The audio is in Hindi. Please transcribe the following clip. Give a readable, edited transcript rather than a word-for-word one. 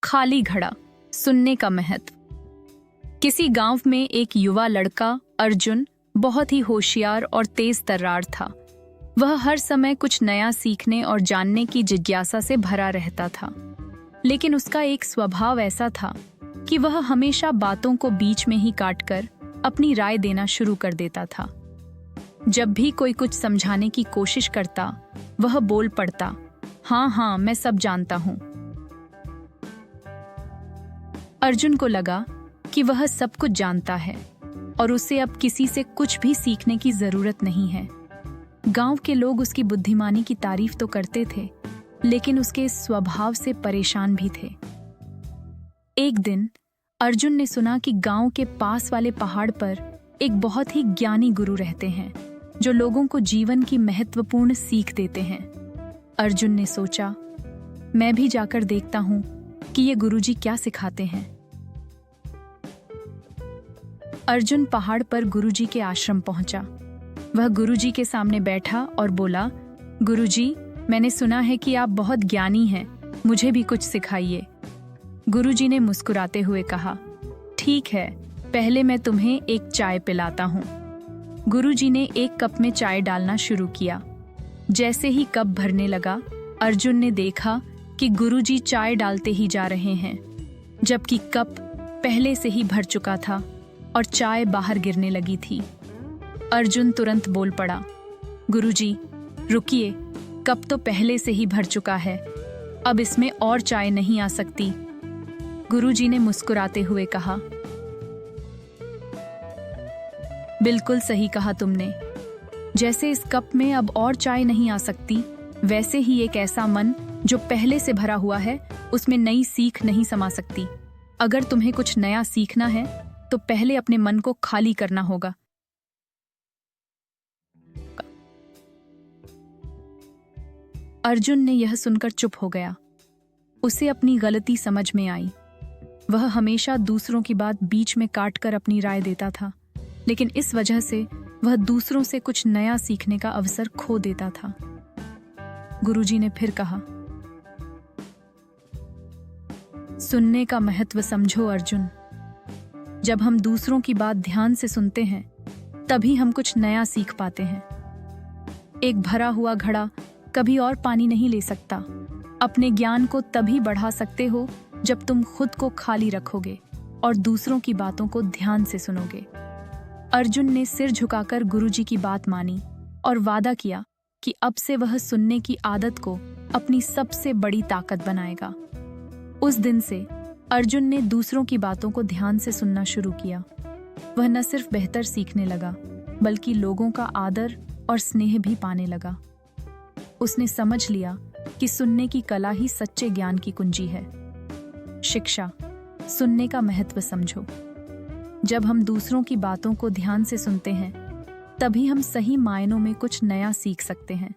खाली घड़ा, सुनने का महत्व। किसी गांव में एक युवा लड़का अर्जुन बहुत ही होशियार और तेज तर्रार था। वह हर समय कुछ नया सीखने और जानने की जिज्ञासा से भरा रहता था। लेकिन उसका एक स्वभाव ऐसा था कि वह हमेशा बातों को बीच में ही काटकर अपनी राय देना शुरू कर देता था। जब भी कोई कुछ समझाने की कोशिश करता, वह बोल पड़ता, हाँ हाँ, मैं सब जानता हूं। अर्जुन को लगा कि वह सब कुछ जानता है और उसे अब किसी से कुछ भी सीखने की जरूरत नहीं है। गांव के लोग उसकी बुद्धिमानी की तारीफ तो करते थे, लेकिन उसके इस स्वभाव से परेशान भी थे। एक दिन अर्जुन ने सुना कि गांव के पास वाले पहाड़ पर एक बहुत ही ज्ञानी गुरु रहते हैं, जो लोगों को जीवन की महत्वपूर्ण सीख देते हैं। अर्जुन ने सोचा, मैं भी जाकर देखता हूं कि ये गुरुजी क्या सिखाते हैं। अर्जुन पहाड़ पर गुरुजी के आश्रम पहुंचा। वह गुरुजी के सामने बैठा और बोला, गुरुजी, मैंने सुना है कि आप बहुत ज्ञानी हैं, मुझे भी कुछ सिखाइए। गुरुजी ने मुस्कुराते हुए कहा, ठीक है, पहले मैं तुम्हें एक चाय पिलाता हूँ। गुरुजी ने एक कप में चाय डालना शुरू किया। जैसे ही कप भरने लगा, अर्जुन ने देखा कि गुरुजी चाय डालते ही जा रहे हैं, जबकि कप पहले से ही भर चुका था और चाय बाहर गिरने लगी थी। अर्जुन तुरंत बोल पड़ा, गुरुजी, रुकिए, कप तो पहले से ही भर चुका है, अब इसमें और चाय नहीं आ सकती। गुरुजी ने मुस्कुराते हुए कहा, बिल्कुल सही कहा तुमने। जैसे इस कप में अब और चाय नहीं आ सकती, वैसे ही एक ऐसा मन जो पहले से भरा हुआ है, उसमें नई सीख नहीं समा सकती। अगर तुम्हें कुछ नया सीखना है तो पहले अपने मन को खाली करना होगा। अर्जुन ने यह सुनकर चुप हो गया। उसे अपनी गलती समझ में आई। वह हमेशा दूसरों की बात बीच में काटकर अपनी राय देता था, लेकिन इस वजह से वह दूसरों से कुछ नया सीखने का अवसर खो देता था। गुरुजी ने फिर कहा, सुनने का महत्व समझो अर्जुन। जब हम दूसरों की बात ध्यान से सुनते हैं, तभी हम कुछ नया सीख पाते हैं। एक भरा हुआ घड़ा कभी और पानी नहीं ले सकता। अपने ज्ञान को तभी बढ़ा सकते हो जब तुम खुद को खाली रखोगे और दूसरों की बातों को ध्यान से सुनोगे। अर्जुन ने सिर झुकाकर गुरुजी की बात मानी और वादा किया कि अब से वह सुनने की आदत को अपनी सबसे बड़ी ताकत बनाएगा। उस दिन से अर्जुन ने दूसरों की बातों को ध्यान से सुनना शुरू किया। वह न सिर्फ बेहतर सीखने लगा, बल्कि लोगों का आदर और स्नेह भी पाने लगा। उसने समझ लिया कि सुनने की कला ही सच्चे ज्ञान की कुंजी है। शिक्षा, सुनने का महत्व समझो। जब हम दूसरों की बातों को ध्यान से सुनते हैं, तभी हम सही मायनों में कुछ नया सीख सकते हैं।